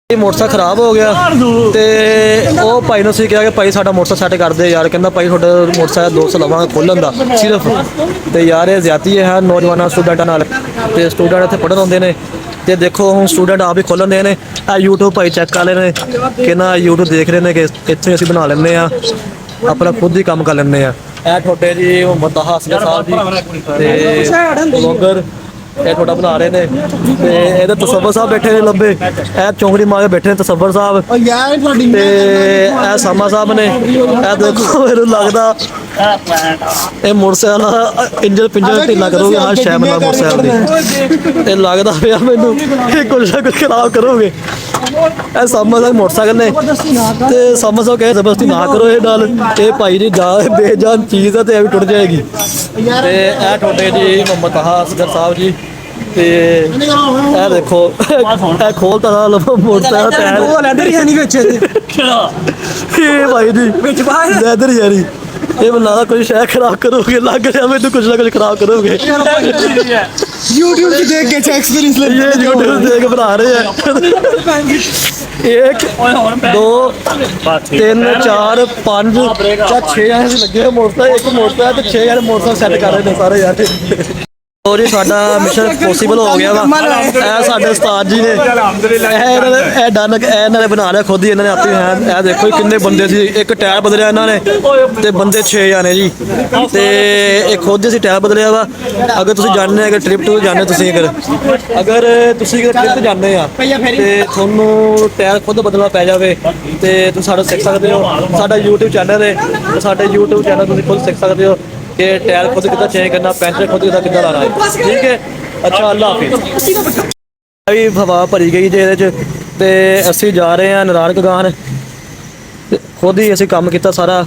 Motorcycle खराब हो गया तो वो भाई ने ਅਸੀਂ ਕਿਹਾ ਕਿ ਭਾਈ ਸਾਡਾ ਮੋਟਰਸਾਈਕਲ ਸੈੱਟ ਕਰ ਦੇ ਯਾਰ। ਕਹਿੰਦਾ ਭਾਈ ਤੁਹਾਡਾ ਮੋਟਰਸਾਈਕਲ 200 ਲਵਾਂਗਾ ਖੋਲਣ ਦਾ ਸਿਰਫ। ਤੇ ਯਾਰ ਇਹ ਜ਼ਿਆਦਤੀ ਹੈ ਨੌਜਵਾਨਾਂ ਸਟੂਡੈਂਟਾਂ ਨਾਲ। ਤੇ ਸਟੂਡੈਂਟ ਇੱਥੇ ਪੜ੍ਹਨ ਆਉਂਦੇ ਨੇ ਤੇ ਦੇਖੋ ਹੁਣ ਸਟੂਡੈਂਟ ਆਪ ਹੀ ਖੋਲਣ ਦੇ ਨੇ। ਆ YouTube ਭਾਈ ਚੈੱਕ ਕਰ ਲੈਣੇ ਕਿ ਨਾ YouTube ਦੇਖ ਰਹੇ ਨੇ ਕਿ ਇੱਥੇ ਅਸੀਂ ਬਣਾ ਲੈਂਦੇ ਆ ਆਪਣਾ ਖੁਦ ਹੀ ਕੰਮ ਕਰ ਲੈਂਦੇ ਆ। ਇਹ ਤੁਹਾਡੇ ਜੀ ਮੁਹੰਮਦ ਹਾਸਨ ਸਾਹਿਬ ਜੀ ਤੇ ਬਲੌਗਰ ਇਹ ਤੁਹਾਡਾ ਬਣਾ ਰਹੇ ਨੇ ਤੇ ਇਹਦੇ ਤਸੱਵਰ ਸਾਹਿਬ ਬੈਠੇ ਨੇ ਲੰਬੇ। ਇਹ ਚੌਂਕੜੀ ਮਾਰ ਕੇ ਬੈਠੇ ਨੇ ਤਸੱਵਰ ਸਾਹਿਬ ਤੇ ਇਹ ਸਾਮਾ ਸਾਹਿਬ ਨੇ। ਇਹ ਦੇਖੋ ਮੈਨੂੰ ਲੱਗਦਾ ਇਹ ਮੋਟਰਸਾਈਕਲ ਇੰਜਨ ਪਿੰਜਨ ਢਿੱਲਾ ਕਰੋਗੇ ਹਾਂ ਸ਼ਾਇਦ ਮੇਰਾ ਮੋਟਰਸਾਈਕਲ ਦੀ। ਇਹ ਲੱਗਦਾ ਪਿਆ ਮੈਨੂੰ ਇਹ ਕੁਝ ਨਾ ਕੁਝ ਖਰਾਬ ਕਰੋਗੇ। ਇਹ ਸਾਮਾ ਸਾਹਿਬ ਮੋਟਰਸਾਈਕਲ ਨੇ ਤੇ ਸਾਮਾ ਸਾਹਿਬ ਕਹੇ ਜ਼ਬਰਦਸਤੀ ਨਾ ਕਰੋ ਇਹ ਨਾਲ। ਇਹ ਭਾਈ ਜੀ ਬੇਜਾਨ ਚੀਜ਼ ਹੈ ਤੇ ਇਹ ਵੀ ਟੁੱਟ ਜਾਏਗੀ। ਤੇ ਇਹ ਤੁਹਾਡੇ ਜੀ ਮੁਹੰਮਦ ਹਾਸਨ ਸਾਹਿਬ ਜੀ ਤੇ ਇਹ ਦੇਖੋ ਇਹ ਖੋਲਤਾ ਮੋਟਰਸਾਈਕਲ ਟਾਇਰ ਲੈਦਰ ਹੀ ਨਹੀਂ ਵਿੱਚ ਇਹ ਭਾਈ ਜੀ ਵਿੱਚ ਬਾਹਰ ਲੈਦਰ ਹੀ ਨਹੀਂ। ਇਹ ਬਣਾ ਕੋਈ ਸ਼ੈ ਖਰਾਬ ਕਰੋਗੇ ਲੱਗ ਰਿਹਾ ਮੈਨੂੰ ਕੁਝ ਨਾ ਕੁਝ ਖਰਾਬ ਕਰੋਗੇ। YouTube पे देख के एक्सपीरियंस ले ये YouTube देख के बना रहे हैं। 1 2 3 4 5 6 ऐसे लगे मोटरसाइकिल। एक मोटरसाइकिल ते 6 यार मोटरसाइकिल सेट कर रहे ने सारे यार। और जी साडा मिशन पॉसिबल हो गया वा। ਇਹ ਸਾਡੇ ਉਸਤਾਦ ਜੀ ਨੇ ਇਹ ਡਨ ਇਹਨਾਂ ਨੇ ਬਣਾ ਲਿਆ ਖੁਦ ਹੀ। ਇਹਨਾਂ ਨੇ ਆਪੇ ਇਹ ਦੇਖੋ ਕਿੰਨੇ ਬੰਦੇ ਸੀ। ਇੱਕ ਟਾਇਰ ਬਦਲਿਆ ਇਹਨਾਂ ਨੇ ਤੇ ਬੰਦੇ 6 ਜਾਣੇ ਜੀ ਤੇ ਇਹ ਖੁਦ ਅਸੀਂ ਟਾਇਰ ਬਦਲਿਆ ਵਾ। ਅਗਰ ਤੁਸੀਂ ਜਾਣਦੇ ਅਗਰ ਟ੍ਰਿਪ ਟੂ ਜਾਂਦੇ ਤੁਸੀਂ ਅਗਰ ਤੁਸੀਂ ਟ੍ਰਿਪ ਤੇ ਜਾਂਦੇ ਆ ਤੇ ਤੁਹਾਨੂੰ ਟਾਇਰ ਖੁਦ ਬਦਲਣਾ ਪੈ ਜਾਵੇ ਤੇ ਤੁਸੀਂ ਸਾਡਾ ਸਿੱਖ ਸਕਦੇ ਹੋ। ਸਾਡਾ YouTube ਚੈਨਲ ਹੈ ਤੇ ਸਾਡੇ YouTube ਚੈਨਲ ਤੁਸੀਂ ਖੁਦ ਸਿੱਖ ਸਕਦੇ ਹੋ कि टायर खुद कितना चेंज करना पेंचर खुद कितना लाना है। ठीक है अच्छा अल्लाह हाफिज़। अभी हवा भरी गई जे ते असी जा रहे हैं नारायण गगान खुद ही असी काम किया सारा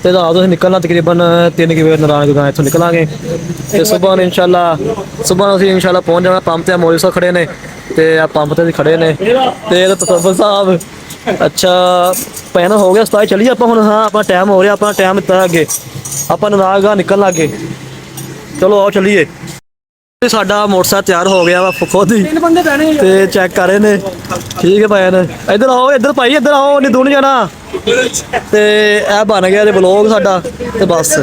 ते रात असीं निकलना तकरीबन 3 बजे नारायण गगान इत्थों निकलांगे ते सुबह सुबह असीं इंशाल्लाह पहुँच जाना। पंप ते मौलवी साहब खड़े ने ते पंप ते खड़े ने ते तसव्वुर साहब अच्छा पैन हो गया उस्ताद चलिए आप हुण। हाँ अपना टाइम हो रहा अपना टाइम इतना अगे ਆਪਾਂ ਨਾਰਾਇਣਗਾਹ ਨਿਕਲਣ ਲੱਗੇ। ਚਲੋ ਆਓ ਚੱਲੀਏ। ਸਾਡਾ ਮੋਟਰਸਾਈਕਲ ਤਿਆਰ ਹੋ ਗਿਆ ਵਾ ਖੁਦ ਹੀ ਤੇ ਚੈੱਕ ਕਰ ਰਹੇ ਨੇ। ਠੀਕ ਹੈ ਭਾਈ ਨੇ ਇੱਧਰ ਆਓ ਇੱਧਰ ਭਾਈ ਇੱਧਰ ਆਓ ਨਹੀਂ ਦੂਰ ਜਾਣਾ। ਤੇ ਇਹ ਬਣ ਗਿਆ ਜੇ ਬਲੌਗ ਸਾਡਾ ਤੇ ਬਸ।